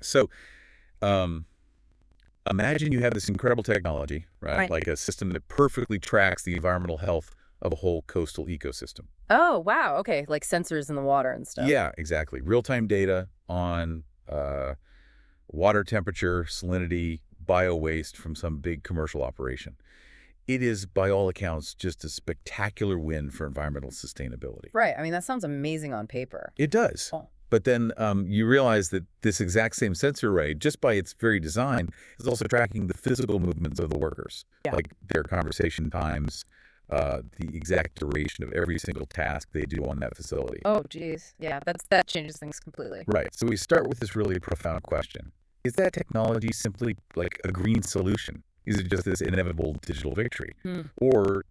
So, um, imagine you have this incredible technology, right? Right. Like a system that perfectly tracks the environmental health of a whole coastal ecosystem. Oh, wow. Okay. Like sensors in the water and stuff. Yeah, exactly. Real-time data on water temperature, salinity, bio-waste from some big commercial operation. It is, by all accounts, just a spectacular win for environmental sustainability. Right. I mean, that sounds amazing on paper. It does. Oh. But then you realize that this exact same sensor array, just by its very design, is also tracking the physical movements of the workers, Yeah. like their conversation times, the exact duration of every single task they do on that facility. Oh, geez. Yeah, that changes things completely. Right. So we start with this really profound question. Is that technology simply like a green solution? Is it just this inevitable digital victory? Hmm. Or,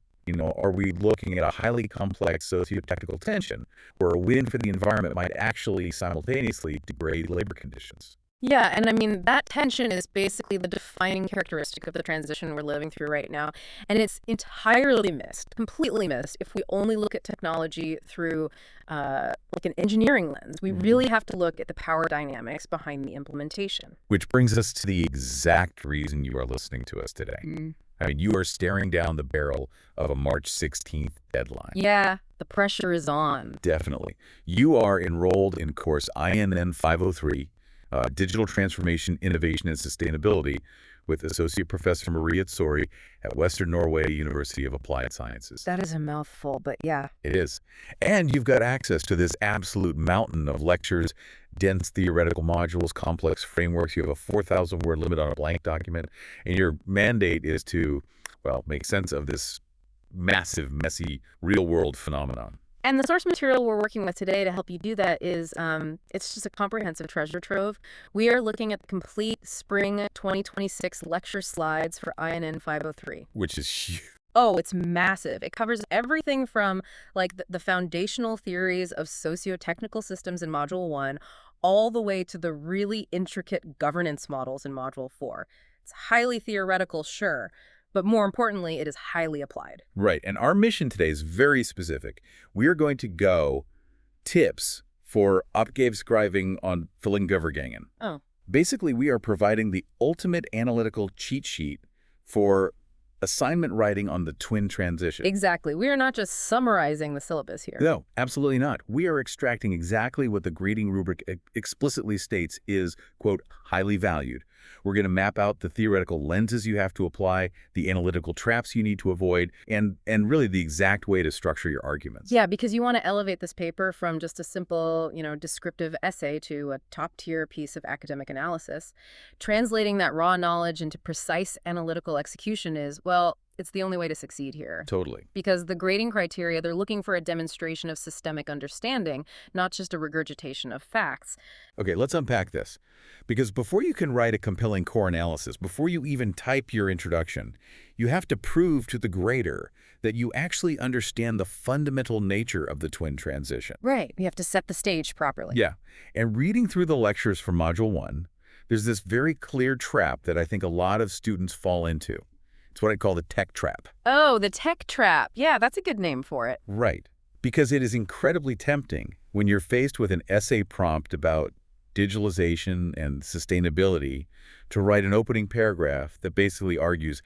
are we looking at a highly complex socio-technical tension where a win for the environment might actually simultaneously degrade labor conditions? Yeah, and I mean, that tension is basically the defining characteristic of the transition we're living through right now. And it's entirely missed, completely missed, if we only look at technology through like an engineering lens. We really have to look at the power dynamics behind the implementation. Which brings us to the exact reason you are listening to us today. I mean, you are staring down the barrel of a March 16th deadline. Yeah, the pressure is on. Definitely. You are enrolled in course INN 503, Digital Transformation, Innovation, and Sustainability, with Associate Professor Maria Tsori at Western Norway University of Applied Sciences. That is a mouthful, but yeah. It is. And you've got access to this absolute mountain of lectures, dense theoretical modules, complex frameworks. You have a 4,000-word limit on a blank document. And your mandate is to, well, make sense of this massive, messy, real-world phenomenon. And the source material we're working with today to help you do that is, it's just a comprehensive treasure trove. We are looking at the complete spring 2026 lecture slides for INN 503. Which is huge. Oh, it's massive. It covers everything from like the foundational theories of socio-technical systems in Module 1 all the way to the really intricate governance models in Module 4. It's highly theoretical, sure, but more importantly, it is highly applied. Right. And our mission today is very specific. We are going to go tips for Oppgaveskriving on Fillingovergangen. Oh. Basically, we are providing the ultimate analytical cheat sheet for assignment writing on the twin transition. Exactly. We are not just summarizing the syllabus here. No, absolutely not. We are extracting exactly what the grading rubric explicitly states is, quote, highly valued. We're going to map out the theoretical lenses you have to apply, the analytical traps you need to avoid, and really the exact way to structure your arguments. Yeah, because you want to elevate this paper from just a simple, descriptive essay to a top-tier piece of academic analysis. Translating that raw knowledge into precise analytical execution is, well, it's the only way to succeed here. Totally. Because the grading criteria, they're looking for a demonstration of systemic understanding, not just a regurgitation of facts. Okay, let's unpack this. Because before you can write a compelling core analysis, before you even type your introduction, you have to prove to the grader that you actually understand the fundamental nature of the twin transition. Right. We have to set the stage properly. Yeah. And reading through the lectures from Module 1, there's this very clear trap that I think a lot of students fall into. It's what I call the tech trap. Oh, the tech trap. Yeah, that's a good name for it. Right. Because it is incredibly tempting when you're faced with an essay prompt about digitalization and sustainability to write an opening paragraph that basically argues,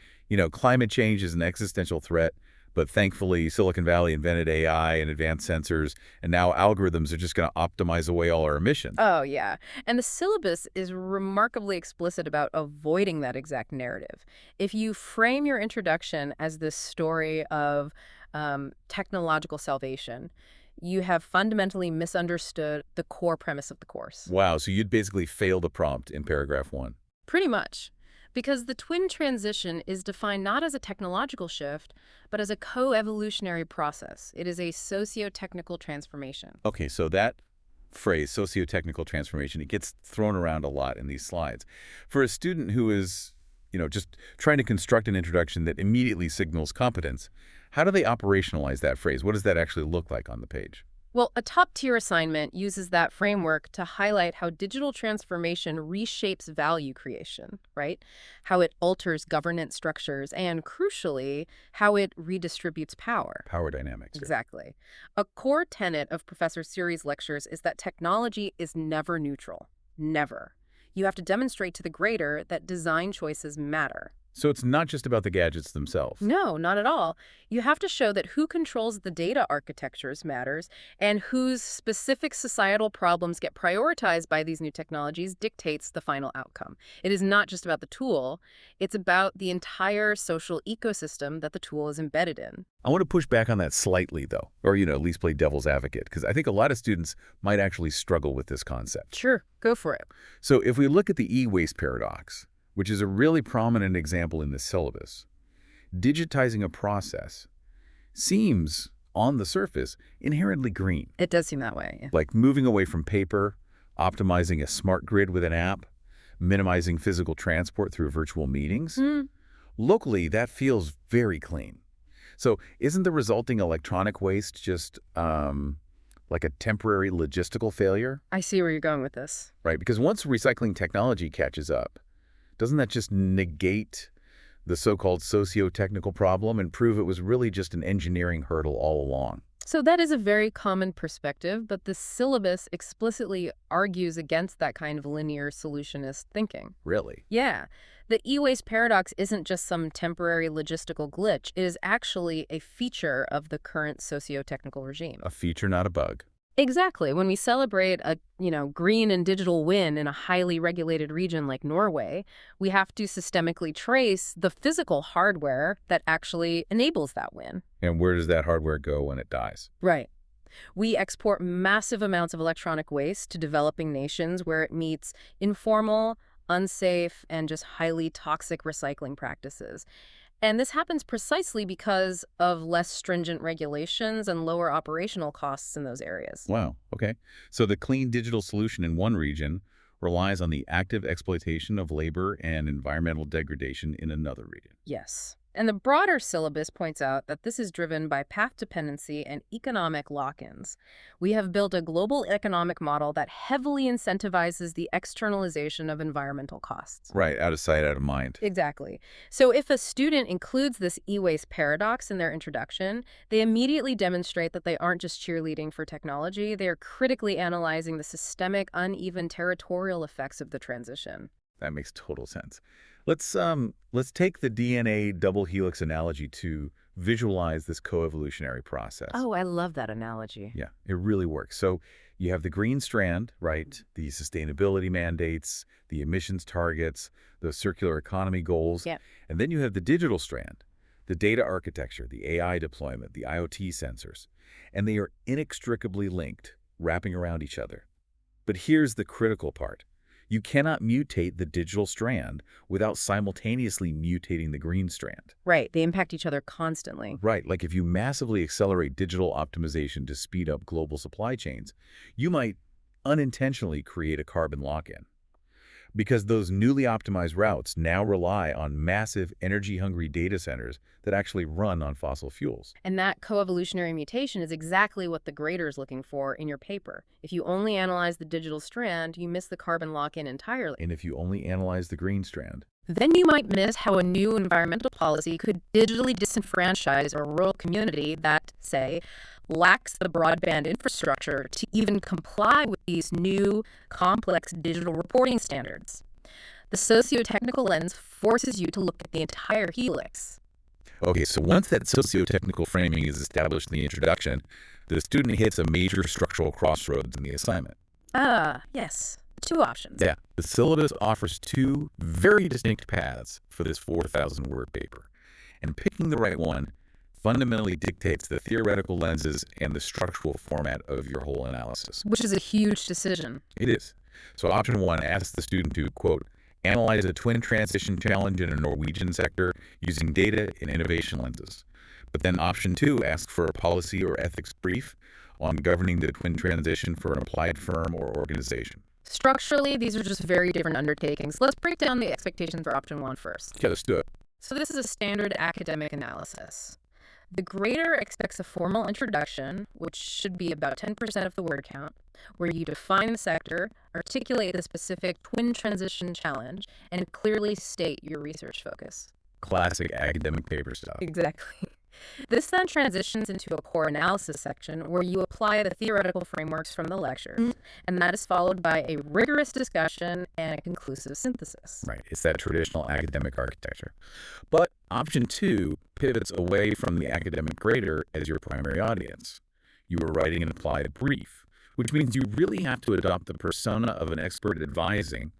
climate change is an existential threat, but thankfully Silicon Valley invented AI and advanced sensors, and now algorithms are just going to optimize away all our emissions. Oh, yeah. And the syllabus is remarkably explicit about avoiding that exact narrative. If you frame your introduction as this story of technological salvation, you have fundamentally misunderstood the core premise of the course. Wow, so you'd basically fail the prompt in paragraph 1. Pretty much. Because the twin transition is defined not as a technological shift, but as a co-evolutionary process. It is a socio-technical transformation. Okay, so that phrase, socio-technical transformation, it gets thrown around a lot in these slides. For a student who is, just trying to construct an introduction that immediately signals competence, how do they operationalize that phrase? What does that actually look like on the page? Well, a top-tier assignment uses that framework to highlight how digital transformation reshapes value creation, right? How it alters governance structures and, crucially, how it redistributes power. Power dynamics. Exactly. A core tenet of Professor Tsuri's lectures is that technology is never neutral. Never. You have to demonstrate to the grader that design choices matter. So it's not just about the gadgets themselves. No, not at all. You have to show that who controls the data architectures matters, and whose specific societal problems get prioritized by these new technologies dictates the final outcome. It is not just about the tool, it's about the entire social ecosystem that the tool is embedded in. I want to push back on that slightly, though, or, at least play devil's advocate, because I think a lot of students might actually struggle with this concept. Sure, go for it. So if we look at the e-waste paradox, which is a really prominent example in the syllabus, digitizing a process seems, on the surface, inherently green. It does seem that way. Like moving away from paper, optimizing a smart grid with an app, minimizing physical transport through virtual meetings. Locally, that feels very clean. So isn't the resulting electronic waste just like a temporary logistical failure? I see where you're going with this. Right, because once recycling technology catches up, doesn't that just negate the so-called socio-technical problem and prove it was really just an engineering hurdle all along? So that is a very common perspective, but the syllabus explicitly argues against that kind of linear solutionist thinking. Really? Yeah. The e-waste paradox isn't just some temporary logistical glitch. It is actually a feature of the current socio-technical regime. A feature, not a bug. Exactly. When we celebrate a, green and digital win in a highly regulated region like Norway, we have to systemically trace the physical hardware that actually enables that win. And where does that hardware go when it dies? Right. We export massive amounts of electronic waste to developing nations where it meets informal, unsafe, and just highly toxic recycling practices. And this happens precisely because of less stringent regulations and lower operational costs in those areas. Wow, okay. So the clean digital solution in one region relies on the active exploitation of labor and environmental degradation in another region. Yes. And the broader syllabus points out that this is driven by path dependency and economic lock-ins. We have built a global economic model that heavily incentivizes the externalization of environmental costs. Right, out of sight, out of mind. Exactly. So if a student includes this e-waste paradox in their introduction, they immediately demonstrate that they aren't just cheerleading for technology, they are critically analyzing the systemic, uneven territorial effects of the transition. That makes total sense. Let's take the DNA double helix analogy to visualize this coevolutionary process. Oh, I love that analogy. Yeah, it really works. So you have the green strand, right? The sustainability mandates, the emissions targets, the circular economy goals. Yeah. And then you have the digital strand, the data architecture, the AI deployment, the IoT sensors. And they are inextricably linked, wrapping around each other. But here's the critical part. You cannot mutate the digital strand without simultaneously mutating the green strand. Right. They impact each other constantly. Right. Like if you massively accelerate digital optimization to speed up global supply chains, you might unintentionally create a carbon lock-in. Because those newly optimized routes now rely on massive energy-hungry data centers that actually run on fossil fuels. And that coevolutionary mutation is exactly what the grader is looking for in your paper. If you only analyze the digital strand, you miss the carbon lock-in entirely. And if you only analyze the green strand, then you might miss how a new environmental policy could digitally disenfranchise a rural community that, say, lacks the broadband infrastructure to even comply with these new, complex digital reporting standards. The socio-technical lens forces you to look at the entire helix. Okay, so once that socio-technical framing is established in the introduction, the student hits a major structural crossroads in the assignment. Yes. Two options. Yeah, the syllabus offers two very distinct paths for this 4,000-word paper. And picking the right one fundamentally dictates the theoretical lenses and the structural format of your whole analysis. Which is a huge decision. It is. So option one asks the student to, quote, analyze a twin transition challenge in a Norwegian sector using data and innovation lenses. But then option two asks for a policy or ethics brief on governing the twin transition for an applied firm or organization. Structurally, these are just very different undertakings. Let's break down the expectations for option one first. Yeah, let's do it. So this is a standard academic analysis. The grader expects a formal introduction, which should be about 10% of the word count, where you define the sector, articulate the specific twin transition challenge, and clearly state your research focus. Classic academic paper stuff. Exactly. This then transitions into a core analysis section where you apply the theoretical frameworks from the lectures, and that is followed by a rigorous discussion and a conclusive synthesis. Right. It's that traditional academic architecture. But option 2 pivots away from the academic grader as your primary audience. You are writing an applied brief, which means you really have to adopt the persona of an expert advising,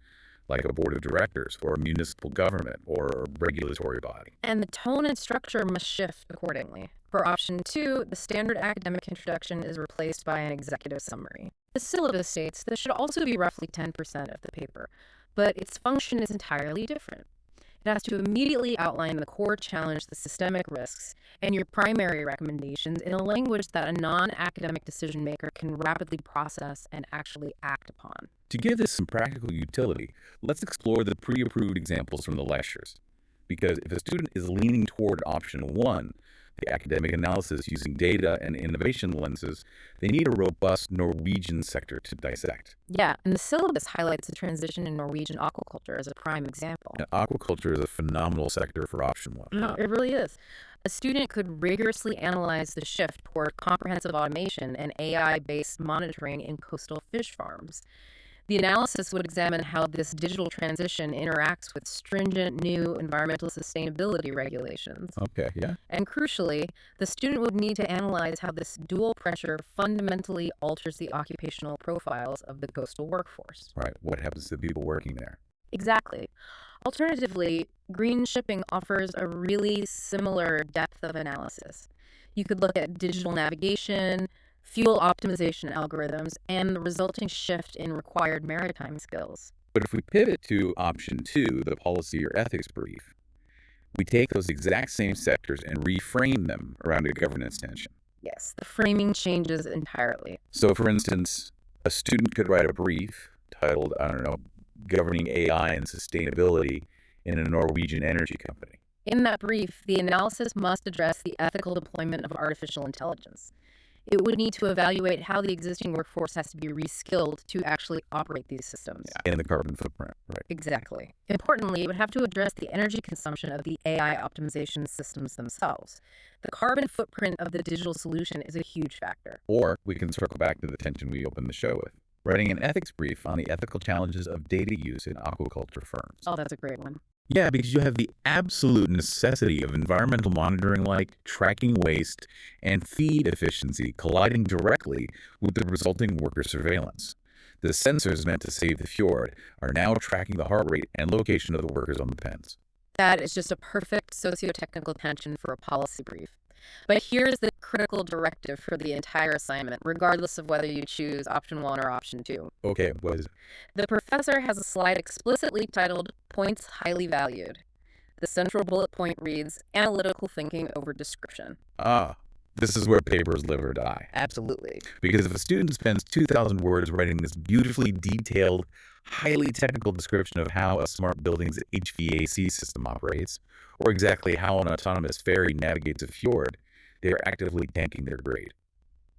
like a board of directors or a municipal government or a regulatory body. And the tone and structure must shift accordingly. For option 2, the standard academic introduction is replaced by an executive summary. The syllabus states this should also be roughly 10% of the paper, but its function is entirely different. It has to immediately outline the core challenge, the systemic risks, and your primary recommendations in a language that a non-academic decision maker can rapidly process and actually act upon. To give this some practical utility, let's explore the pre-approved examples from the lectures. Because if a student is leaning toward option 1, the academic analysis using data and innovation lenses, they need a robust Norwegian sector to dissect. Yeah, and the syllabus highlights the transition in Norwegian aquaculture as a prime example. And aquaculture is a phenomenal sector for option 1. No, it really is. A student could rigorously analyze the shift toward comprehensive automation and AI-based monitoring in coastal fish farms. The analysis would examine how this digital transition interacts with stringent new environmental sustainability regulations. Okay, yeah. And crucially, the student would need to analyze how this dual pressure fundamentally alters the occupational profiles of the coastal workforce. Right. What happens to the people working there? Exactly. Alternatively, green shipping offers a really similar depth of analysis. You could look at digital navigation, fuel optimization algorithms, and the resulting shift in required maritime skills. But if we pivot to option 2, the policy or ethics brief, we take those exact same sectors and reframe them around a governance tension. Yes, the framing changes entirely. So, for instance, a student could write a brief titled, I don't know, Governing AI and Sustainability in a Norwegian Energy Company. In that brief, the analysis must address the ethical deployment of artificial intelligence. It would need to evaluate how the existing workforce has to be reskilled to actually operate these systems. In the carbon footprint, right? Exactly. Importantly, it would have to address the energy consumption of the AI optimization systems themselves. The carbon footprint of the digital solution is a huge factor. Or we can circle back to the tension we opened the show with, writing an ethics brief on the ethical challenges of data use in aquaculture firms. Oh, that's a great one. Yeah, because you have the absolute necessity of environmental monitoring like tracking waste and feed efficiency colliding directly with the resulting worker surveillance. The sensors meant to save the fjord are now tracking the heart rate and location of the workers on the pens. That is just a perfect socio-technical tension for a policy brief. But here's the critical directive for the entire assignment, regardless of whether you choose option 1 or option 2. Okay, what is it? The professor has a slide explicitly titled Points Highly Valued. The central bullet point reads, Analytical Thinking over Description. This is where papers live or die. Absolutely. Because if a student spends 2,000 words writing this beautifully detailed, highly technical description of how a smart building's HVAC system operates, or exactly how an autonomous ferry navigates a fjord, they are actively tanking their grade.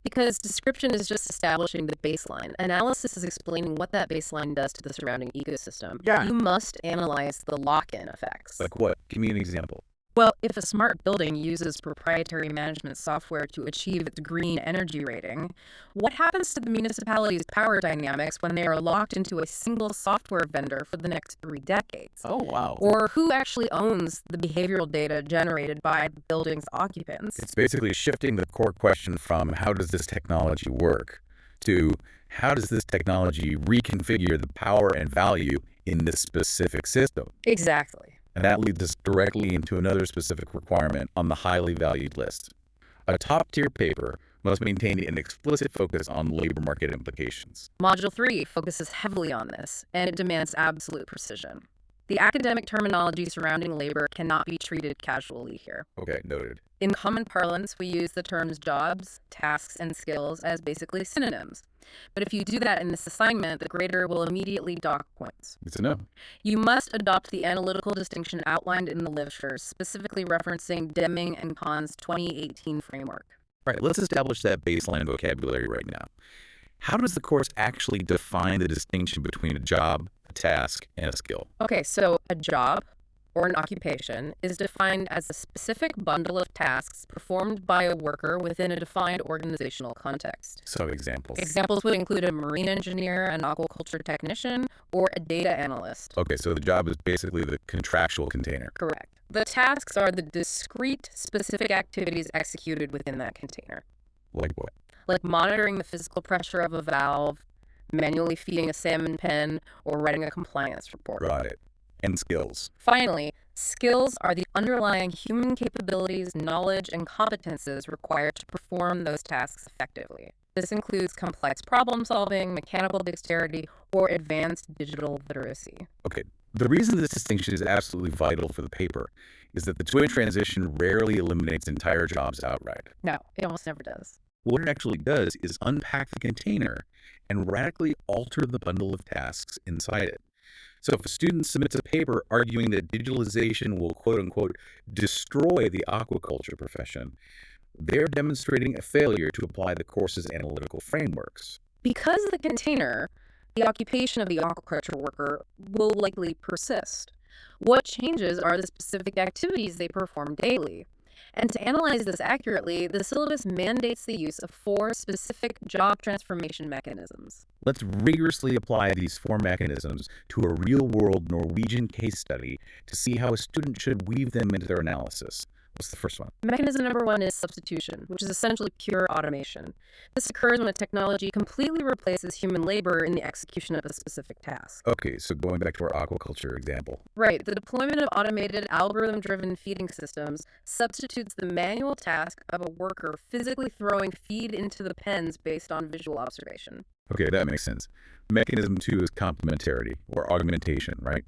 Because description is just establishing the baseline. Analysis is explaining what that baseline does to the surrounding ecosystem. Yeah. You must analyze the lock-in effects. Like what? Give me an example. Well, if a smart building uses proprietary management software to achieve its green energy rating, what happens to the municipality's power dynamics when they are locked into a single software vendor for the next 3 decades? Oh, wow. Or who actually owns the behavioral data generated by the building's occupants? It's basically shifting the core question from how does this technology work to how does this technology reconfigure the power and value in this specific system? Exactly. And that leads us directly into another specific requirement on the highly valued list. A top-tier paper must maintain an explicit focus on labor market implications. Module 3 focuses heavily on this, and it demands absolute precision. The academic terminology surrounding labor cannot be treated casually here. Okay, noted. In common parlance, we use the terms jobs, tasks, and skills as basically synonyms. But if you do that in this assignment, the grader will immediately dock points. Good to know. You must adopt the analytical distinction outlined in the literature, specifically referencing Deming and Kahn's 2018 framework. All right, let's establish that baseline vocabulary right now. How does the course actually define the distinction between a job, a task, and a skill? Okay, so a job or an occupation, is defined as a specific bundle of tasks performed by a worker within a defined organizational context. Some examples. Examples would include a marine engineer, an aquaculture technician, or a data analyst. Okay, so the job is basically the contractual container. Correct. The tasks are the discrete, specific activities executed within that container, Like what? like monitoring the physical pressure of a valve, manually feeding a salmon pen, or writing a compliance report. Got it. And skills. Finally, skills are the underlying human capabilities, knowledge, and competences required to perform those tasks effectively. This includes complex problem solving, mechanical dexterity, or advanced digital literacy. Okay, the reason this distinction is absolutely vital for the paper is that the twin transition rarely eliminates entire jobs outright. No, it almost never does. What it actually does is unpack the container and radically alter the bundle of tasks inside it. So if a student submits a paper arguing that digitalization will quote-unquote destroy the aquaculture profession, they're demonstrating a failure to apply the course's analytical frameworks. Because of the container, the occupation of the aquaculture worker will likely persist. What changes are the specific activities they perform daily. And to analyze this accurately, the syllabus mandates the use of 4 specific job transformation mechanisms. Let's rigorously apply these 4 mechanisms to a real-world Norwegian case study to see how a student should weave them into their analysis. What's the first one? Mechanism number 1 is substitution, which is essentially pure automation. This occurs when a technology completely replaces human labor in the execution of a specific task. Okay, so going back to our aquaculture example. Right, the deployment of automated algorithm-driven feeding systems substitutes the manual task of a worker physically throwing feed into the pens based on visual observation. Okay, that makes sense. Mechanism 2 is complementarity, or augmentation, right?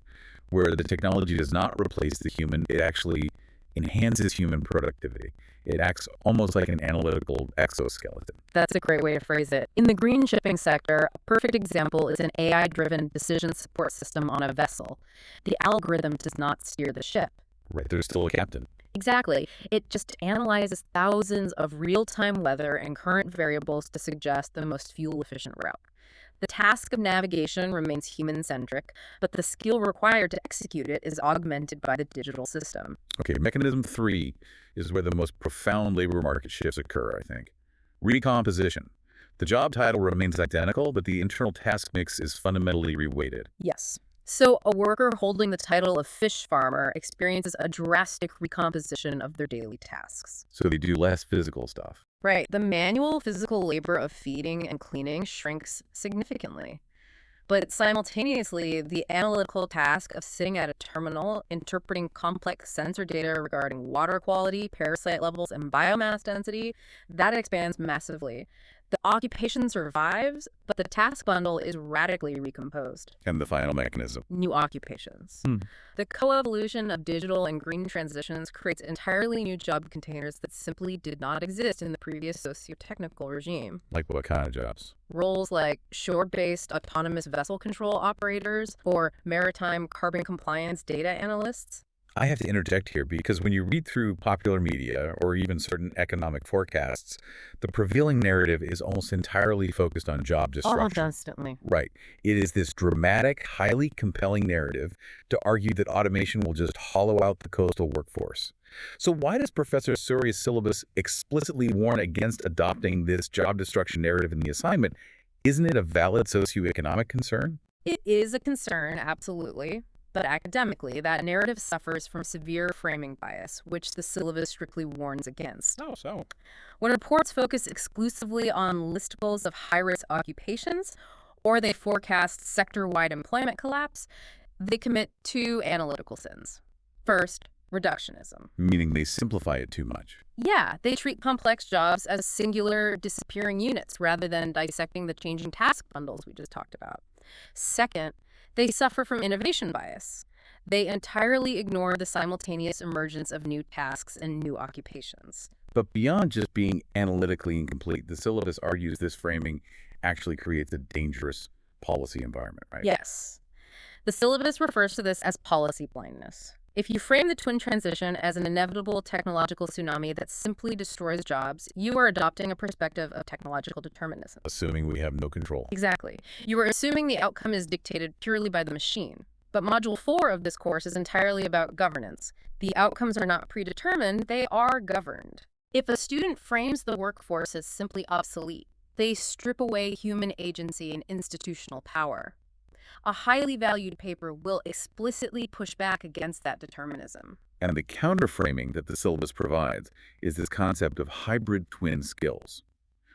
Where the technology does not replace the human, it actually enhances human productivity. It acts almost like an analytical exoskeleton. That's a great way to phrase it. In the green shipping sector, a perfect example is an AI-driven decision support system on a vessel. The algorithm does not steer the ship. Right, there's still a captain. Exactly. It just analyzes thousands of real-time weather and current variables to suggest the most fuel-efficient route. The task of navigation remains human-centric, but the skill required to execute it is augmented by the digital system. Okay, mechanism 3 is where the most profound labor market shifts occur, I think. Recomposition. The job title remains identical, but the internal task mix is fundamentally reweighted. Yes. So a worker holding the title of fish farmer experiences a drastic recomposition of their daily tasks. So they do less physical stuff. Right. The manual physical labor of feeding and cleaning shrinks significantly. But simultaneously, the analytical task of sitting at a terminal, interpreting complex sensor data regarding water quality, parasite levels, and biomass density, that expands massively. The occupation survives, but the task bundle is radically recomposed. And the final mechanism. New occupations. The coevolution of digital and green transitions creates entirely new job containers that simply did not exist in the previous socio-technical regime. Like what kind of jobs? Roles like shore-based autonomous vessel control operators or maritime carbon compliance data analysts. I have to interject here because when you read through popular media or even certain economic forecasts, the prevailing narrative is almost entirely focused on job destruction. Constantly. Right. It is this dramatic, highly compelling narrative to argue that automation will just hollow out the coastal workforce. So why does Professor Surya's syllabus explicitly warn against adopting this job destruction narrative in the assignment? Isn't it a valid socioeconomic concern? It is a concern, absolutely. But academically, that narrative suffers from severe framing bias, which the syllabus strictly warns against. Oh, so? When reports focus exclusively on listicles of high-risk occupations, or they forecast sector-wide employment collapse, they commit 2 analytical sins. First, reductionism. Meaning they simplify it too much. Yeah, they treat complex jobs as singular, disappearing units rather than dissecting the changing task bundles we just talked about. Second, they suffer from innovation bias. They entirely ignore the simultaneous emergence of new tasks and new occupations. But beyond just being analytically incomplete, the syllabus argues this framing actually creates a dangerous policy environment, right? Yes. The syllabus refers to this as policy blindness. If you frame the twin transition as an inevitable technological tsunami that simply destroys jobs, you are adopting a perspective of technological determinism. Assuming we have no control. Exactly. You are assuming the outcome is dictated purely by the machine. But Module 4 of this course is entirely about governance. The outcomes are not predetermined, they are governed. If a student frames the workforce as simply obsolete, they strip away human agency and institutional power. A highly valued paper will explicitly push back against that determinism. And the counterframing that the syllabus provides is this concept of hybrid twin skills,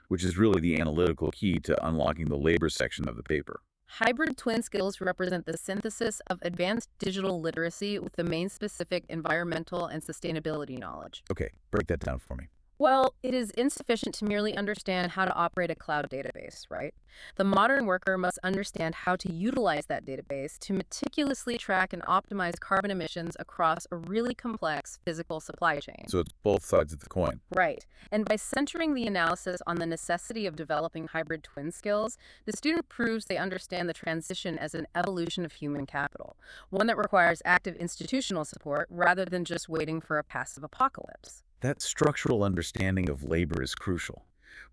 which is really the analytical key to unlocking the labor section of the paper. Hybrid twin skills represent the synthesis of advanced digital literacy with domain-specific environmental and sustainability knowledge. Okay, break that down for me. Well, it is insufficient to merely understand how to operate a cloud database, right? The modern worker must understand how to utilize that database to meticulously track and optimize carbon emissions across a really complex physical supply chain. So it's both sides of the coin. Right. And by centering the analysis on the necessity of developing hybrid twin skills, the student proves they understand the transition as an evolution of human capital, one that requires active institutional support rather than just waiting for a passive apocalypse. That structural understanding of labor is crucial.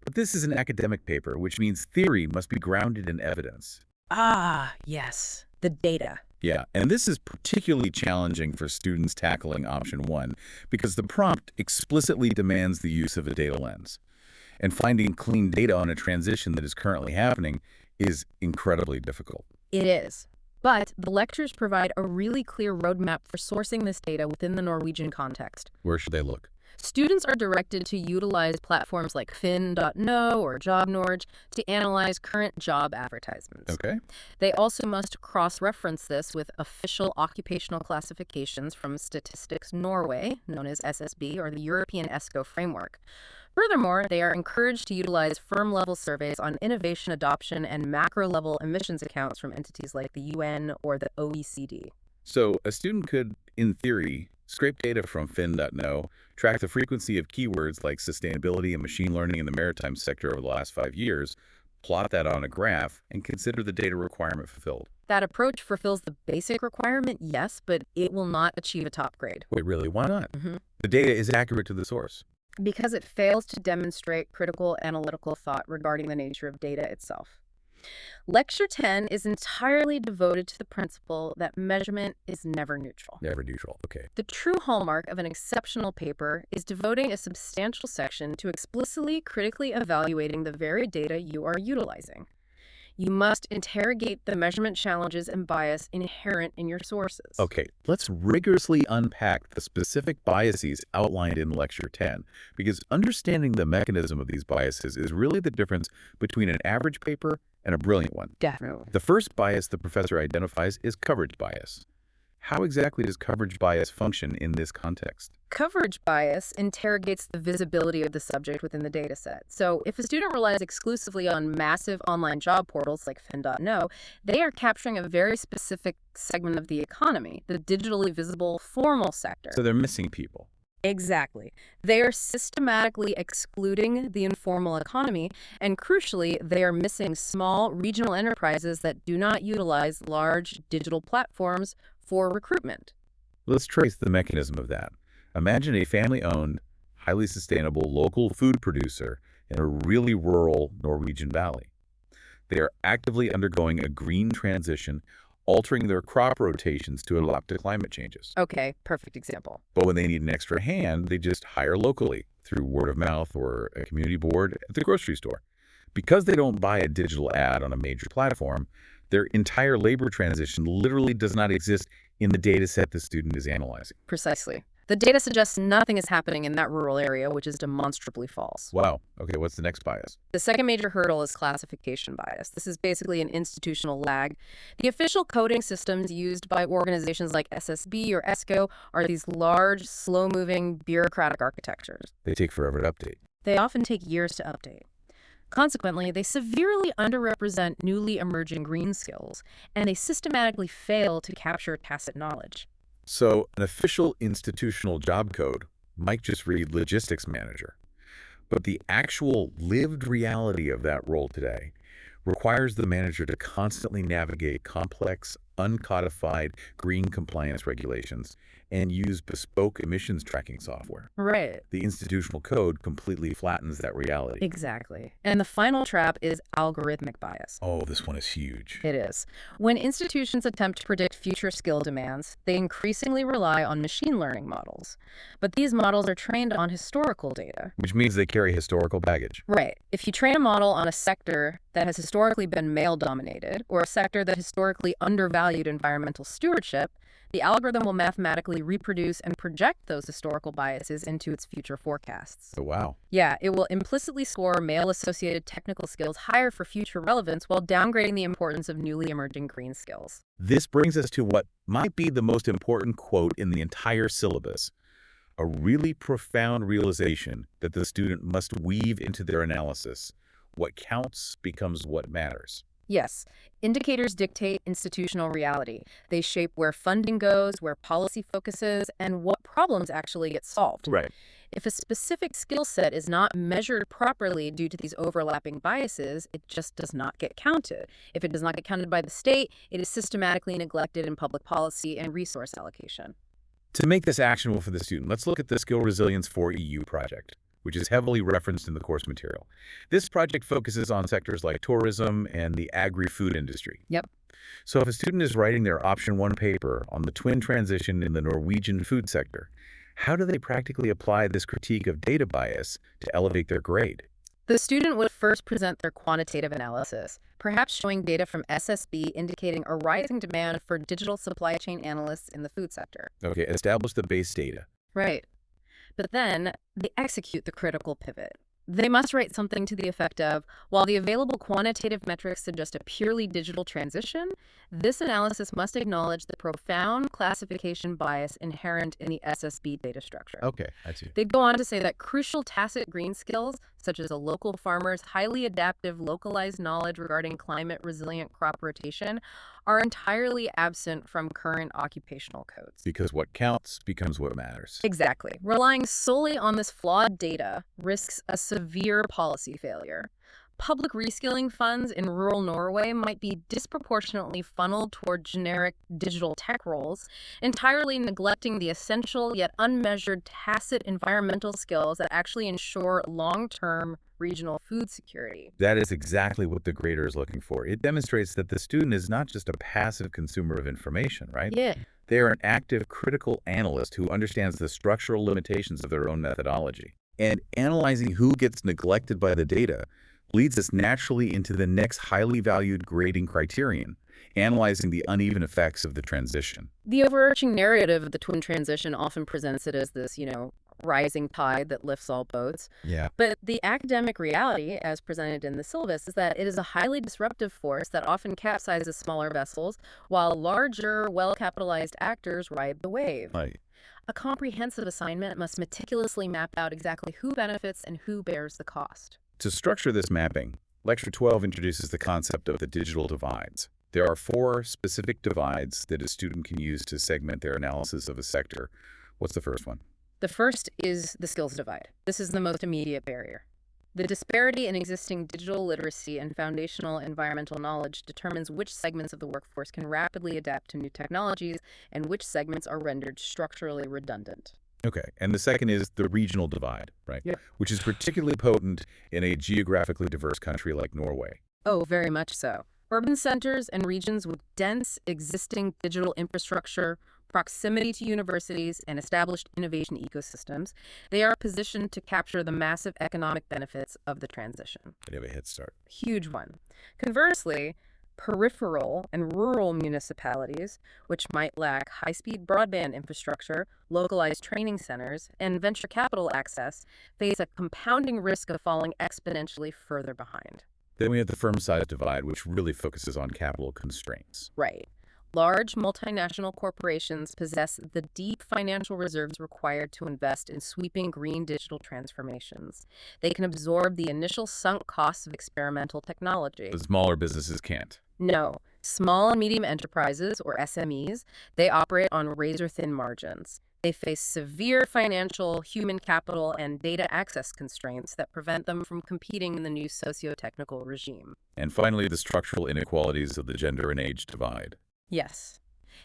But this is an academic paper, which means theory must be grounded in evidence. Ah, yes, the data. Yeah, and this is particularly challenging for students tackling option 1 because the prompt explicitly demands the use of a data lens. And finding clean data on a transition that is currently happening is incredibly difficult. It is. But the lectures provide a really clear roadmap for sourcing this data within the Norwegian context. Where should they look? Students are directed to utilize platforms like Finn.no or JobNorge to analyze current job advertisements. Okay. They also must cross-reference this with official occupational classifications from Statistics Norway, known as SSB, or the European ESCO framework. Furthermore, they are encouraged to utilize firm-level surveys on innovation adoption and macro-level emissions accounts from entities like the UN or the OECD. So a student could, in theory, scrape data from Finn.no, track the frequency of keywords like sustainability and machine learning in the maritime sector over the last 5 years, plot that on a graph, and consider the data requirement fulfilled. That approach fulfills the basic requirement, yes, but it will not achieve a top grade. Wait, really? Why not? The data is accurate to the source. Because it fails to demonstrate critical analytical thought regarding the nature of data itself. Lecture 10 is entirely devoted to the principle that measurement is never neutral. Never neutral. Okay. The true hallmark of an exceptional paper is devoting a substantial section to explicitly critically evaluating the very data you are utilizing. You must interrogate the measurement challenges and bias inherent in your sources. Okay, let's rigorously unpack the specific biases outlined in Lecture 10, because understanding the mechanism of these biases is really the difference between an average paper and a brilliant one. Definitely. The first bias the professor identifies is coverage bias. How exactly does coverage bias function in this context? Coverage bias interrogates the visibility of the subject within the dataset. So if a student relies exclusively on massive online job portals like Finn.no, they are capturing a very specific segment of the economy, the digitally visible formal sector. So they're missing people. Exactly. They are systematically excluding the informal economy, and crucially, they are missing small regional enterprises that do not utilize large digital platforms for recruitment. Let's trace the mechanism of that. Imagine a family-owned, highly sustainable local food producer in a really rural Norwegian valley. They are actively undergoing a green transition, altering their crop rotations to adapt to climate changes. Okay, perfect example. But when they need an extra hand, they just hire locally through word of mouth or a community board at the grocery store. Because they don't buy a digital ad on a major platform, their entire labor transition literally does not exist in the data set the student is analyzing. Precisely. The data suggests nothing is happening in that rural area, which is demonstrably false. Wow. Okay, what's the next bias? The second major hurdle is classification bias. This is basically an institutional lag. The official coding systems used by organizations like SSB or ESCO are these large, slow-moving, bureaucratic architectures. They take forever to update. They often take years to update. Consequently, they severely underrepresent newly emerging green skills, and they systematically fail to capture tacit knowledge. So an official institutional job code might just read logistics manager. But the actual lived reality of that role today requires the manager to constantly navigate complex, uncodified green compliance regulations and use bespoke emissions tracking software. Right. The institutional code completely flattens that reality. Exactly. And the final trap is algorithmic bias. Oh, this one is huge. It is. When institutions attempt to predict future skill demands, they increasingly rely on machine learning models. But these models are trained on historical data. Which means they carry historical baggage. Right. If you train a model on a sector that has historically been male-dominated, or a sector that historically undervalued environmental stewardship, the algorithm will mathematically reproduce and project those historical biases into its future forecasts. Oh, wow. Yeah, it will implicitly score male-associated technical skills higher for future relevance while downgrading the importance of newly emerging green skills. This brings us to what might be the most important quote in the entire syllabus. A really profound realization that the student must weave into their analysis. What counts becomes what matters. Yes, indicators dictate institutional reality. They shape where funding goes, where policy focuses, and what problems actually get solved. Right. If a specific skill set is not measured properly due to these overlapping biases, it just does not get counted. If it does not get counted by the state, it is systematically neglected in public policy and resource allocation. To make this actionable for the student, let's look at the Skill Resilience 4EU project, which is heavily referenced in the course material. This project focuses on sectors like tourism and the agri-food industry. Yep. So if a student is writing their Option 1 paper on the twin transition in the Norwegian food sector, how do they practically apply this critique of data bias to elevate their grade? The student would first present their quantitative analysis, perhaps showing data from SSB indicating a rising demand for digital supply chain analysts in the food sector. Okay, establish the base data. Right. But then they execute the critical pivot. They must write something to the effect of, while the available quantitative metrics suggest a purely digital transition, this analysis must acknowledge the profound classification bias inherent in the SSB data structure. Okay, I see. They'd go on to say that crucial tacit green skills, such as a local farmer's highly adaptive localized knowledge regarding climate-resilient crop rotation, are entirely absent from current occupational codes. Because what counts becomes what matters. Exactly. Relying solely on this flawed data risks a severe policy failure. Public reskilling funds in rural Norway might be disproportionately funneled toward generic digital tech roles, entirely neglecting the essential yet unmeasured tacit environmental skills that actually ensure long-term regional food security. That is exactly what the grader is looking for. It demonstrates that the student is not just a passive consumer of information, right? Yeah. They are an active, critical analyst who understands the structural limitations of their own methodology. And analyzing who gets neglected by the data leads us naturally into the next highly valued grading criterion, analyzing the uneven effects of the transition. The overarching narrative of the twin transition often presents it as this, rising tide that lifts all boats. Yeah. But the academic reality, as presented in the syllabus, is that it is a highly disruptive force that often capsizes smaller vessels, while larger, well-capitalized actors ride the wave. Right. A comprehensive assignment must meticulously map out exactly who benefits and who bears the cost. To structure this mapping, Lecture 12 introduces the concept of the digital divides. There are 4 specific divides that a student can use to segment their analysis of a sector. What's the first one? The first is the skills divide. This is the most immediate barrier. The disparity in existing digital literacy and foundational environmental knowledge determines which segments of the workforce can rapidly adapt to new technologies and which segments are rendered structurally redundant. Okay, and the second is the regional divide, right? Yeah. Which is particularly potent in a geographically diverse country like Norway. Oh, very much so. Urban centers and regions with dense existing digital infrastructure, proximity to universities, and established innovation ecosystems, they are positioned to capture the massive economic benefits of the transition. They have a head start. Huge one. Conversely, peripheral and rural municipalities, which might lack high-speed broadband infrastructure, localized training centers, and venture capital access, face a compounding risk of falling exponentially further behind. Then we have the firm-size divide, which really focuses on capital constraints. Right. Large multinational corporations possess the deep financial reserves required to invest in sweeping green digital transformations. They can absorb the initial sunk costs of experimental technology. The smaller businesses can't. No. Small and medium enterprises, or SMEs, they operate on razor-thin margins. They face severe financial, human capital, and data access constraints that prevent them from competing in the new socio-technical regime. And finally, the structural inequalities of the gender and age divide. Yes.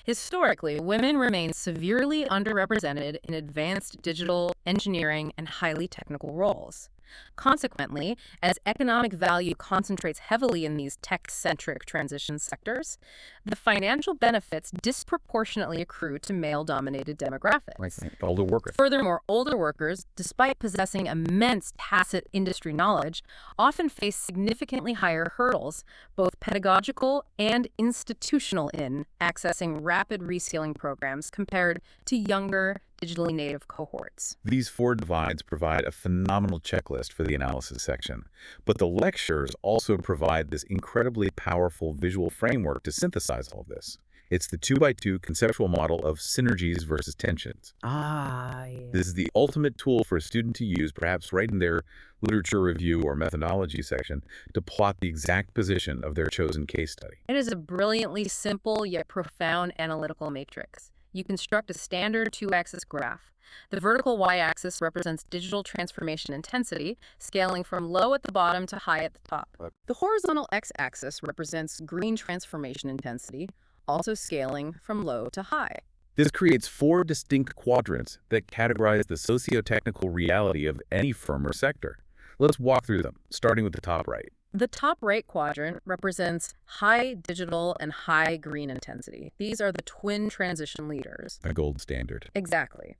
Historically, women remain severely underrepresented in advanced digital, engineering, and highly technical roles. Consequently, as economic value concentrates heavily in these tech-centric transition sectors, the financial benefits disproportionately accrue to male-dominated Like demographics. older workers. Furthermore, older workers, despite possessing immense tacit industry knowledge, often face significantly higher hurdles, both pedagogical and institutional, in accessing rapid reskilling programs compared to younger, digitally native cohorts. These four divides provide a phenomenal checklist for the analysis section, but the lectures also provide this incredibly powerful visual framework to synthesize all of this. It's the 2x2 conceptual model of synergies versus tensions. Ah, yeah. This is the ultimate tool for a student to use, perhaps right in their literature review or methodology section, to plot the exact position of their chosen case study. It is a brilliantly simple yet profound analytical matrix. You construct a standard two-axis graph. The vertical y-axis represents digital transformation intensity, scaling from low at the bottom to high at the top. The horizontal x-axis represents green transformation intensity, also scaling from low to high. This creates four distinct quadrants that categorize the socio-technical reality of any firm or sector. Let's walk through them, starting with the top right. The top right quadrant represents high digital and high green intensity. These are the twin transition leaders. A gold standard. Exactly.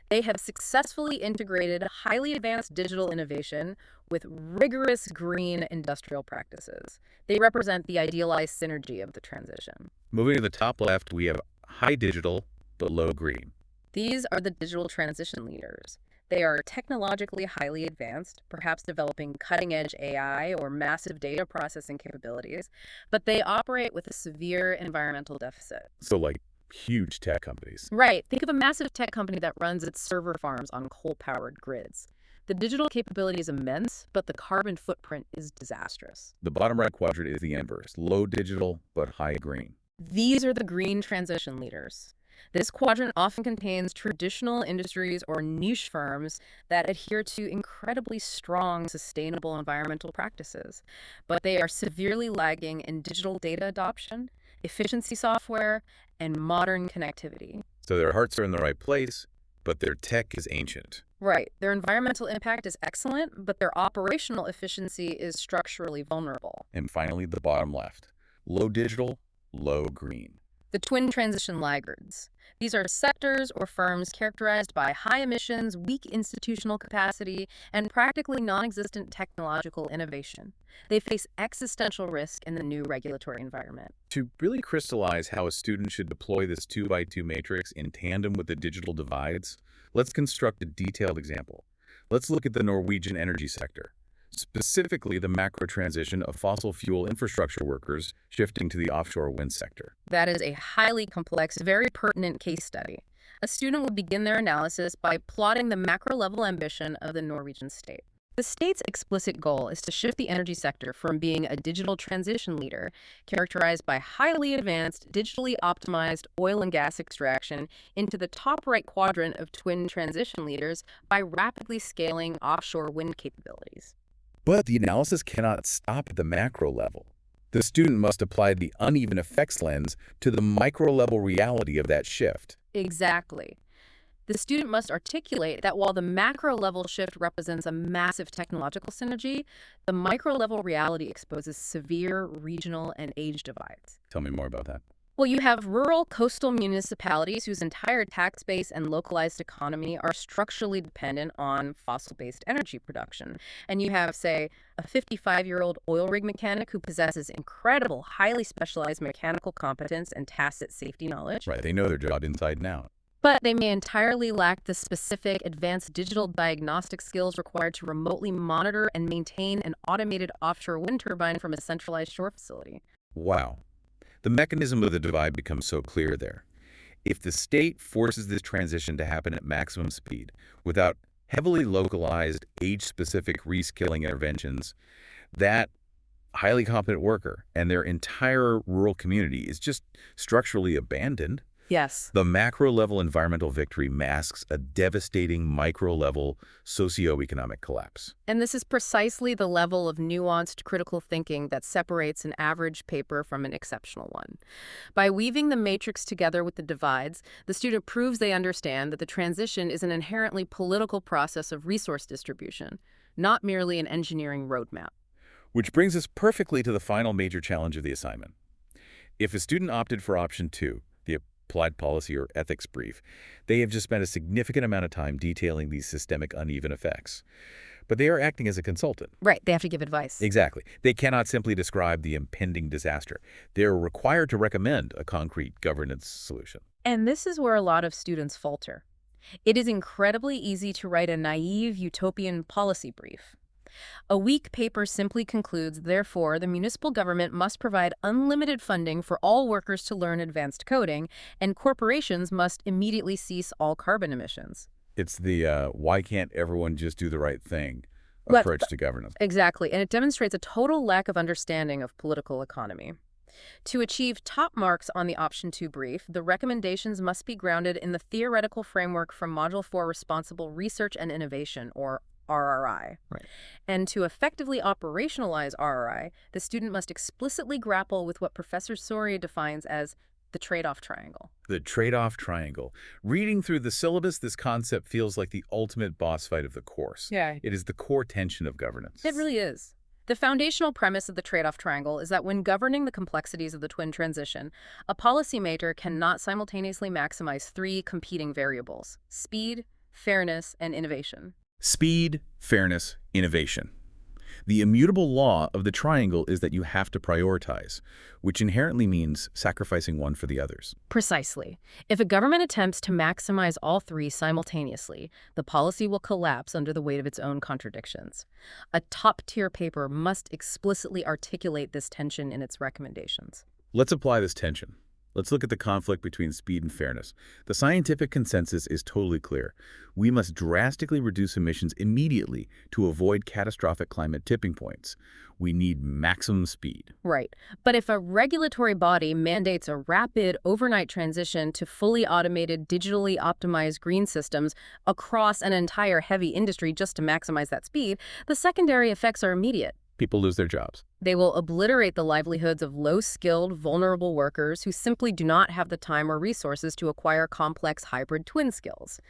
They have successfully integrated highly advanced digital innovation with rigorous green industrial practices. They represent the idealized synergy of the transition. Moving to the top left, we have high digital but low green. These are the digital transition leaders. They are technologically highly advanced, perhaps developing cutting-edge AI or massive data processing capabilities, but they operate with a severe environmental deficit. So like huge tech companies. Right. Think of a massive tech company that runs its server farms on coal-powered grids. The digital capability is immense, but the carbon footprint is disastrous. The bottom right quadrant is the inverse, low digital but high green. These are the green transition leaders. This quadrant often contains traditional industries or niche firms that adhere to incredibly strong sustainable environmental practices, but they are severely lagging in digital data adoption, efficiency software, and modern connectivity. So their hearts are in the right place, but their tech is ancient. Right. Their environmental impact is excellent, but their operational efficiency is structurally vulnerable. And finally, the bottom left, low digital, low green. The twin transition laggards. These are sectors or firms characterized by high emissions, weak institutional capacity, and practically non-existent technological innovation. They face existential risk in the new regulatory environment. To really crystallize how a student should deploy this 2x2 matrix in tandem with the digital divides, let's construct a detailed example. Let's look at the Norwegian energy sector, specifically the macro transition of fossil fuel infrastructure workers shifting to the offshore wind sector. That is a highly complex, very pertinent case study. A student would begin their analysis by plotting the macro-level ambition of the Norwegian state. The state's explicit goal is to shift the energy sector from being a digital transition leader, characterized by highly advanced, digitally optimized oil and gas extraction, into the top right quadrant of twin transition leaders by rapidly scaling offshore wind capabilities. But the analysis cannot stop at the macro level. The student must apply the uneven effects lens to the micro-level reality of that shift. Exactly. The student must articulate that while the macro-level shift represents a massive technological synergy, the micro-level reality exposes severe regional and age divides. Tell me more about that. Well, you have rural coastal municipalities whose entire tax base and localized economy are structurally dependent on fossil-based energy production. And you have, say, a 55-year-old oil rig mechanic who possesses incredible, highly specialized mechanical competence and tacit safety knowledge. Right, they know their job inside and out. But they may entirely lack the specific advanced digital diagnostic skills required to remotely monitor and maintain an automated offshore wind turbine from a centralized shore facility. Wow. The mechanism of the divide becomes so clear there. If the state forces this transition to happen at maximum speed without heavily localized, age-specific reskilling interventions, that highly competent worker and their entire rural community is just structurally abandoned. Yes. The macro-level environmental victory masks a devastating micro-level socioeconomic collapse. And this is precisely the level of nuanced critical thinking that separates an average paper from an exceptional one. By weaving the matrix together with the divides, the student proves they understand that the transition is an inherently political process of resource distribution, not merely an engineering roadmap. Which brings us perfectly to the final major challenge of the assignment. If a student opted for option 2, the applied policy or ethics brief, they have just spent a significant amount of time detailing these systemic uneven effects. But they are acting as a consultant. Right, they have to give advice. Exactly. They cannot simply describe the impending disaster. They are required to recommend a concrete governance solution. And this is where a lot of students falter. It is incredibly easy to write a naive utopian policy brief. A weak paper simply concludes, therefore, the municipal government must provide unlimited funding for all workers to learn advanced coding, and corporations must immediately cease all carbon emissions. It's the why can't everyone just do the right thing But approach to governance. exactly, and it demonstrates a total lack of understanding of political economy. To achieve top marks on the Option 2 brief, the recommendations must be grounded in the theoretical framework from Module 4 Responsible Research and Innovation, or RRI. Right. And to effectively operationalize RRI, the student must explicitly grapple with what Professor Soria defines as the trade-off triangle. The trade-off triangle. Reading through the syllabus, this concept feels like the ultimate boss fight of the course. Yeah. It is the core tension of governance. It really is. The foundational premise of the trade-off triangle is that when governing the complexities of the twin transition, a policymaker cannot simultaneously maximize three competing variables: speed, fairness, and innovation. Speed, fairness, innovation. The immutable law of the triangle is that you have to prioritize, which inherently means sacrificing one for the others. Precisely. If a government attempts to maximize all three simultaneously, the policy will collapse under the weight of its own contradictions. A top-tier paper must explicitly articulate this tension in its recommendations. Let's apply this tension. Let's look at the conflict between speed and fairness. The scientific consensus is totally clear. We must drastically reduce emissions immediately to avoid catastrophic climate tipping points. We need maximum speed. Right. But if a regulatory body mandates a rapid overnight transition to fully automated, digitally optimized green systems across an entire heavy industry just to maximize that speed, the secondary effects are immediate. People lose their jobs. They will obliterate the livelihoods of low-skilled, vulnerable workers who simply do not have the time or resources to acquire complex hybrid twin skills.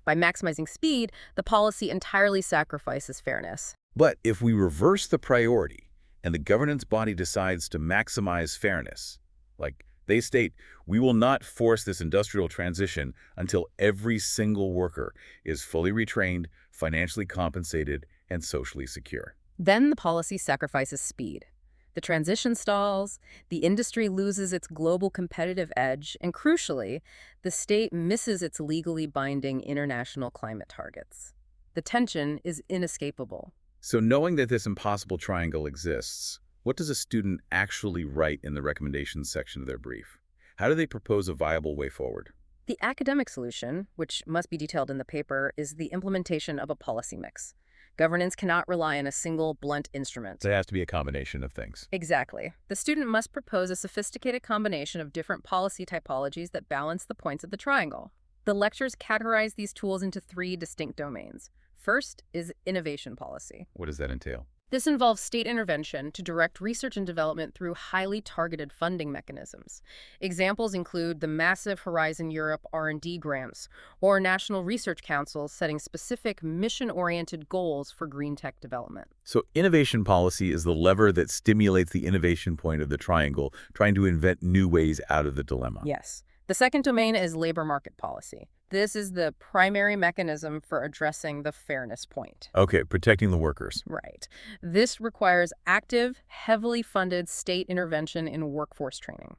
By maximizing speed, the policy entirely sacrifices fairness. But if we reverse the priority and the governance body decides to maximize fairness, like they state, we will not force this industrial transition until every single worker is fully retrained, financially compensated, and socially secure. Then the policy sacrifices speed. The transition stalls, the industry loses its global competitive edge, and crucially, the state misses its legally binding international climate targets. The tension is inescapable. So knowing that this impossible triangle exists, what does a student actually write in the recommendations section of their brief? How do they propose a viable way forward? The academic solution, which must be detailed in the paper, is the implementation of a policy mix. Governance cannot rely on a single, blunt instrument. It has to be a combination of things. Exactly. The student must propose a sophisticated combination of different policy typologies that balance the points of the triangle. The lectures categorize these tools into three distinct domains. First is innovation policy. What does that entail? This involves state intervention to direct research and development through highly targeted funding mechanisms. Examples include the massive Horizon Europe R&D grants or national research councils setting specific mission-oriented goals for green tech development. So innovation policy is the lever that stimulates the innovation point of the triangle, trying to invent new ways out of the dilemma. Yes. The second domain is labor market policy. This is the primary mechanism for addressing the fairness point. Okay, protecting the workers. Right. This requires active, heavily funded state intervention in workforce training.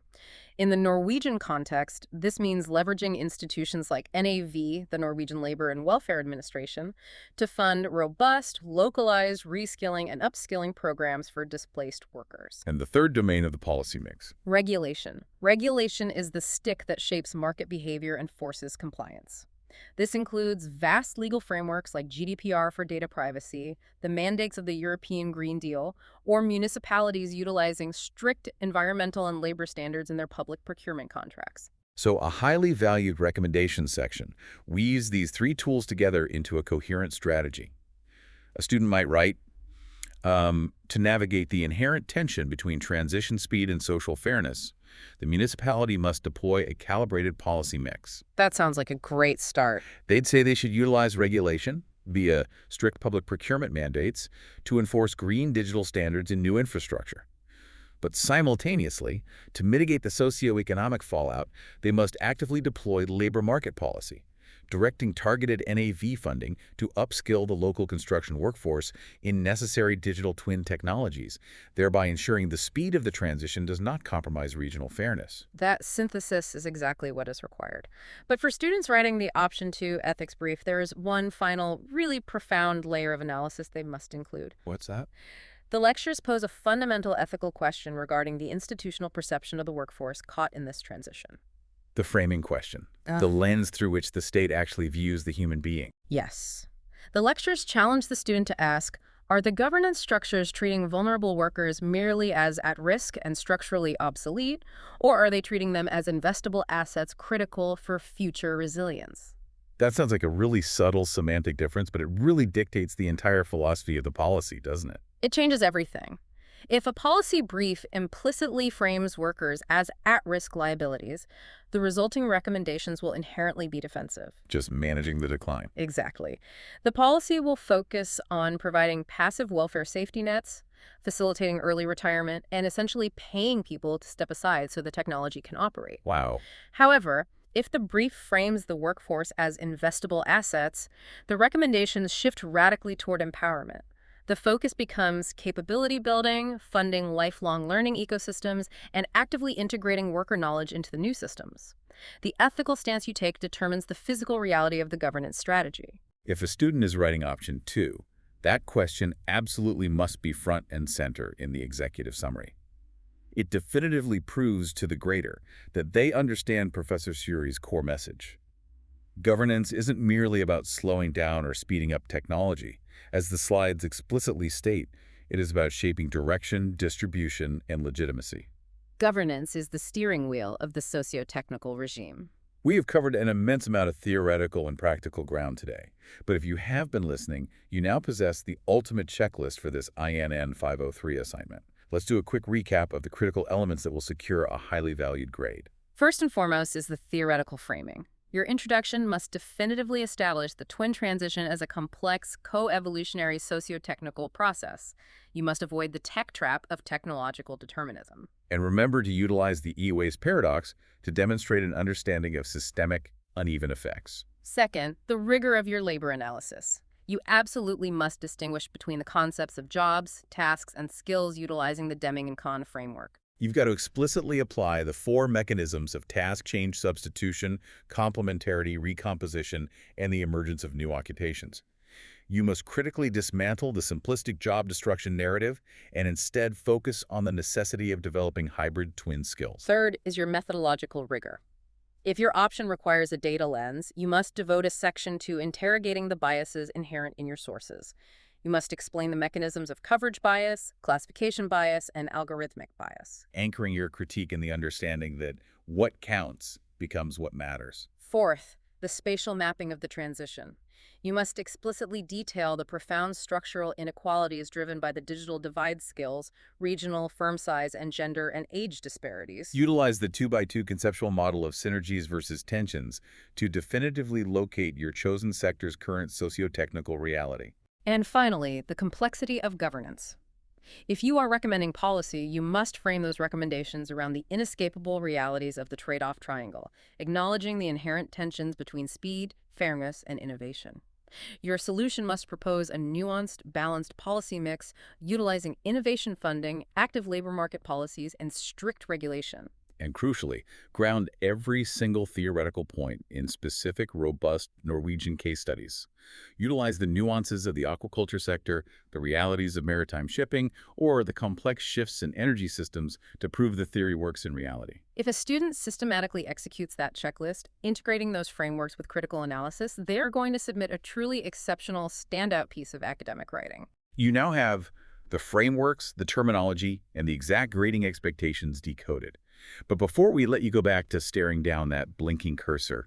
In the Norwegian context, this means leveraging institutions like NAV, the Norwegian Labor and Welfare Administration, to fund robust, localized reskilling and upskilling programs for displaced workers. And the third domain of the policy mix. Regulation. Regulation is the stick that shapes market behavior and forces compliance. This includes vast legal frameworks like GDPR for data privacy, the mandates of the European Green Deal, or municipalities utilizing strict environmental and labor standards in their public procurement contracts. So a highly valued recommendation section weaves these three tools together into a coherent strategy. A student might write, to navigate the inherent tension between transition speed and social fairness, the municipality must deploy a calibrated policy mix. That sounds like a great start. They'd say they should utilize regulation via strict public procurement mandates to enforce green digital standards in new infrastructure. But simultaneously, to mitigate the socioeconomic fallout, they must actively deploy labor market policy, directing targeted NAV funding to upskill the local construction workforce in necessary digital twin technologies, thereby ensuring the speed of the transition does not compromise regional fairness. That synthesis is exactly what is required. But for students writing the Option 2 ethics brief, there is one final, really profound layer of analysis they must include. What's that? The lectures pose a fundamental ethical question regarding the institutional perception of the workforce caught in this transition. The framing question, Ugh. the lens through which the state actually views the human being. Yes. The lectures challenge the student to ask, are the governance structures treating vulnerable workers merely as at risk and structurally obsolete, or are they treating them as investable assets critical for future resilience? That sounds like a really subtle semantic difference, but it really dictates the entire philosophy of the policy, doesn't it? It changes everything. If a policy brief implicitly frames workers as at-risk liabilities, the resulting recommendations will inherently be defensive. Just managing the decline. Exactly. The policy will focus on providing passive welfare safety nets, facilitating early retirement, and essentially paying people to step aside so the technology can operate. Wow. However, if the brief frames the workforce as investable assets, the recommendations shift radically toward empowerment. The focus becomes capability building, funding lifelong learning ecosystems, and actively integrating worker knowledge into the new systems. The ethical stance you take determines the physical reality of the governance strategy. If a student is writing option 2, that question absolutely must be front and center in the executive summary. It definitively proves to the grader that they understand Professor Suri's core message. Governance isn't merely about slowing down or speeding up technology. As the slides explicitly state, it is about shaping direction, distribution, and legitimacy. Governance is the steering wheel of the socio-technical regime. We have covered an immense amount of theoretical and practical ground today, but if you have been listening, you now possess the ultimate checklist for this INN 503 assignment. Let's do a quick recap of the critical elements that will secure a highly valued grade. First and foremost is the theoretical framing. Your introduction must definitively establish the twin transition as a complex, co-evolutionary socio-technical process. You must avoid the tech trap of technological determinism. And remember to utilize the E-waste paradox to demonstrate an understanding of systemic, uneven effects. Second, the rigor of your labor analysis. You absolutely must distinguish between the concepts of jobs, tasks, and skills utilizing the Deming and Kahn framework. You've got to explicitly apply the 4 mechanisms of task change substitution, complementarity, recomposition, and the emergence of new occupations. You must critically dismantle the simplistic job destruction narrative and instead focus on the necessity of developing hybrid twin skills. Third is your methodological rigor. If your option requires a data lens, you must devote a section to interrogating the biases inherent in your sources. You must explain the mechanisms of coverage bias, classification bias, and algorithmic bias. Anchoring your critique in the understanding that what counts becomes what matters. Fourth, the spatial mapping of the transition. You must explicitly detail the profound structural inequalities driven by the digital divide skills, regional, firm size, and gender and age disparities. Utilize the 2x2 conceptual model of synergies versus tensions to definitively locate your chosen sector's current socio-technical reality. And finally, the complexity of governance. If you are recommending policy, you must frame those recommendations around the inescapable realities of the trade-off triangle, acknowledging the inherent tensions between speed, fairness, and innovation. Your solution must propose a nuanced, balanced policy mix utilizing innovation funding, active labor market policies, and strict regulation. And crucially, ground every single theoretical point in specific, robust Norwegian case studies. Utilize the nuances of the aquaculture sector, the realities of maritime shipping, or the complex shifts in energy systems to prove the theory works in reality. If a student systematically executes that checklist, integrating those frameworks with critical analysis, they're going to submit a truly exceptional, standout piece of academic writing. You now have the frameworks, the terminology, and the exact grading expectations decoded. But before we let you go back to staring down that blinking cursor,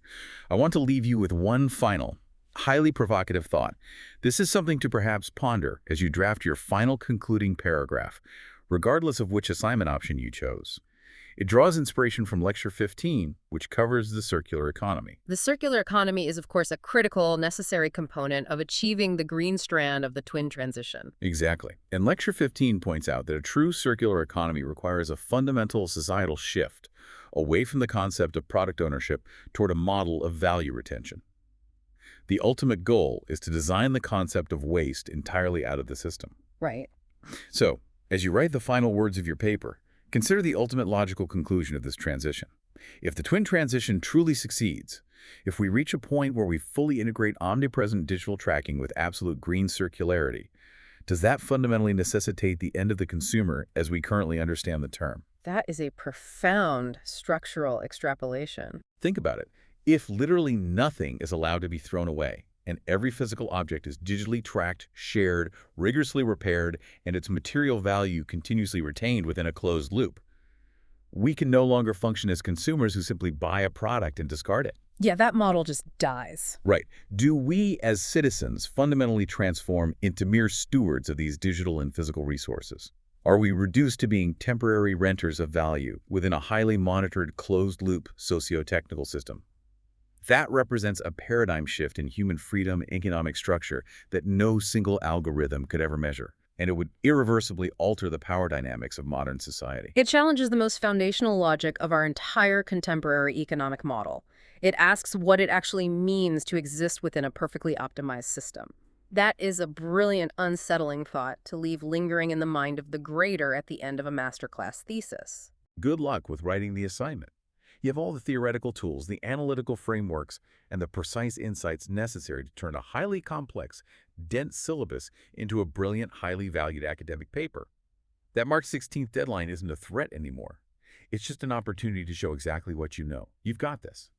I want to leave you with one final, highly provocative thought. This is something to perhaps ponder as you draft your final concluding paragraph, regardless of which assignment option you chose. It draws inspiration from Lecture 15, which covers the circular economy. The circular economy is, of course, a critical, necessary component of achieving the green strand of the twin transition. Exactly. And Lecture 15 points out that a true circular economy requires a fundamental societal shift away from the concept of product ownership toward a model of value retention. The ultimate goal is to design the concept of waste entirely out of the system. Right. So, as you write the final words of your paper, consider the ultimate logical conclusion of this transition. If the twin transition truly succeeds, if we reach a point where we fully integrate omnipresent digital tracking with absolute green circularity, does that fundamentally necessitate the end of the consumer as we currently understand the term? That is a profound structural extrapolation. Think about it. If literally nothing is allowed to be thrown away, and every physical object is digitally tracked, shared, rigorously repaired, and its material value continuously retained within a closed loop, we can no longer function as consumers who simply buy a product and discard it. Yeah, that model just dies. Right. Do we as citizens fundamentally transform into mere stewards of these digital and physical resources? Are we reduced to being temporary renters of value within a highly monitored closed-loop socio-technical system? That represents a paradigm shift in human freedom and economic structure that no single algorithm could ever measure, and it would irreversibly alter the power dynamics of modern society. It challenges the most foundational logic of our entire contemporary economic model. It asks what it actually means to exist within a perfectly optimized system. That is a brilliant, unsettling thought to leave lingering in the mind of the grader at the end of a masterclass thesis. Good luck with writing the assignment. You have all the theoretical tools, the analytical frameworks, and the precise insights necessary to turn a highly complex, dense syllabus into a brilliant, highly valued academic paper. That March 16th deadline isn't a threat anymore. It's just an opportunity to show exactly what you know. You've got this.